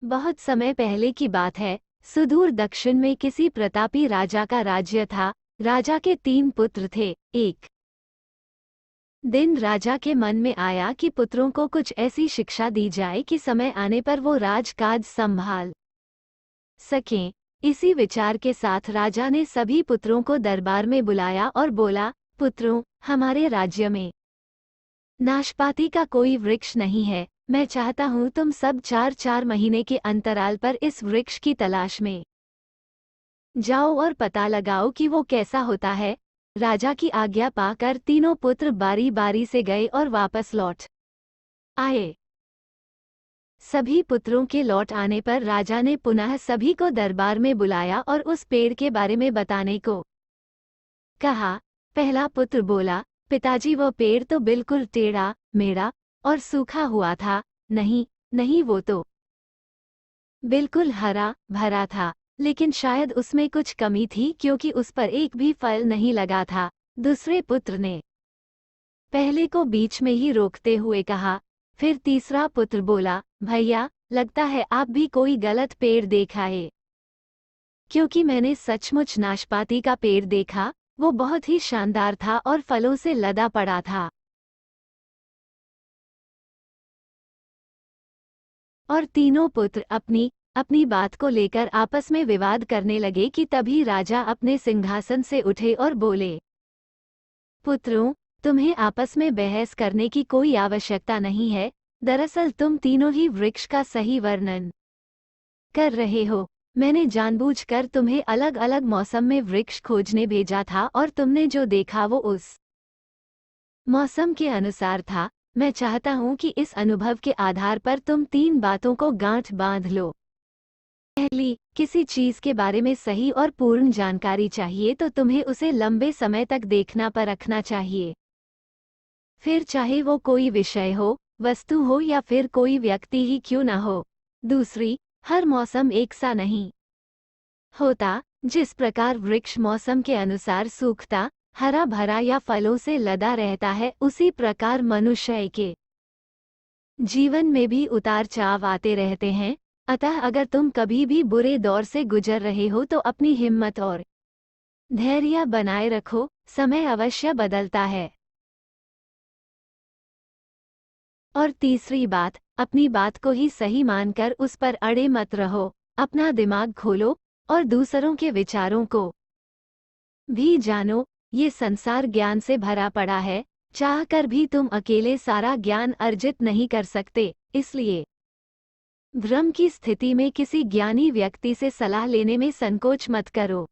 बहुत समय पहले की बात है। सुदूर दक्षिण में किसी प्रतापी राजा का राज्य था। राजा के 3 पुत्र थे। एक दिन राजा के मन में आया कि पुत्रों को कुछ ऐसी शिक्षा दी जाए कि समय आने पर वो राजकाज संभाल सकें। इसी विचार के साथ राजा ने सभी पुत्रों को दरबार में बुलाया और बोला, पुत्रों, हमारे राज्य में नाशपाती का कोई वृक्ष नहीं है। मैं चाहता हूँ तुम सब 4-4 महीने के अंतराल पर इस वृक्ष की तलाश में जाओ और पता लगाओ कि वो कैसा होता है। राजा की आज्ञा पाकर तीनों पुत्र बारी बारी से गए और वापस लौट आए। सभी पुत्रों के लौट आने पर राजा ने पुनः सभी को दरबार में बुलाया और उस पेड़ के बारे में बताने को कहा। पहला पुत्र बोला, पिताजी वो पेड़ तो बिल्कुल टेढ़ा मेढ़ा और सूखा हुआ था। नहीं नहीं, वो तो बिल्कुल हरा भरा था, लेकिन शायद उसमें कुछ कमी थी क्योंकि उस पर एक भी फल नहीं लगा था। दूसरे पुत्र ने पहले को बीच में ही रोकते हुए कहा। फिर तीसरा पुत्र बोला, भैया, लगता है आप भी कोई गलत पेड़ देख आए, क्योंकि मैंने सचमुच नाशपाती का पेड़ देखा। वो बहुत ही शानदार था और फलों से लदा पड़ा था। और तीनों पुत्र अपनी अपनी बात को लेकर आपस में विवाद करने लगे कि तभी राजा अपने सिंहासन से उठे और बोले, पुत्रों, तुम्हें आपस में बहस करने की कोई आवश्यकता नहीं है। दरअसल तुम तीनों ही वृक्ष का सही वर्णन कर रहे हो। मैंने जानबूझकर तुम्हें अलग अलग मौसम में वृक्ष खोजने भेजा था और तुमने जो देखा वो उस मौसम के अनुसार था। मैं चाहता हूं कि इस अनुभव के आधार पर तुम 3 बातों को गांठ बांध लो। पहली, किसी चीज के बारे में सही और पूर्ण जानकारी चाहिए तो तुम्हें उसे लंबे समय तक देखना परखना चाहिए। फिर चाहे वो कोई विषय हो, वस्तु हो या फिर कोई व्यक्ति ही क्यों न हो। दूसरी, हर मौसम एक सा नहीं होता। जिस प्रकार वृक्ष मौसम के अनुसार सूखता, हरा भरा या फलों से लदा रहता है, उसी प्रकार मनुष्य के जीवन में भी उतार चढ़ाव आते रहते हैं। अतः अगर तुम कभी भी बुरे दौर से गुजर रहे हो तो अपनी हिम्मत और धैर्य बनाए रखो। समय अवश्य बदलता है। और तीसरी बात, अपनी बात को ही सही मानकर उस पर अड़े मत रहो। अपना दिमाग खोलो और दूसरों के विचारों को भी जानो। ये संसार ज्ञान से भरा पड़ा है। चाहकर भी तुम अकेले सारा ज्ञान अर्जित नहीं कर सकते। इसलिए भ्रम की स्थिति में किसी ज्ञानी व्यक्ति से सलाह लेने में संकोच मत करो।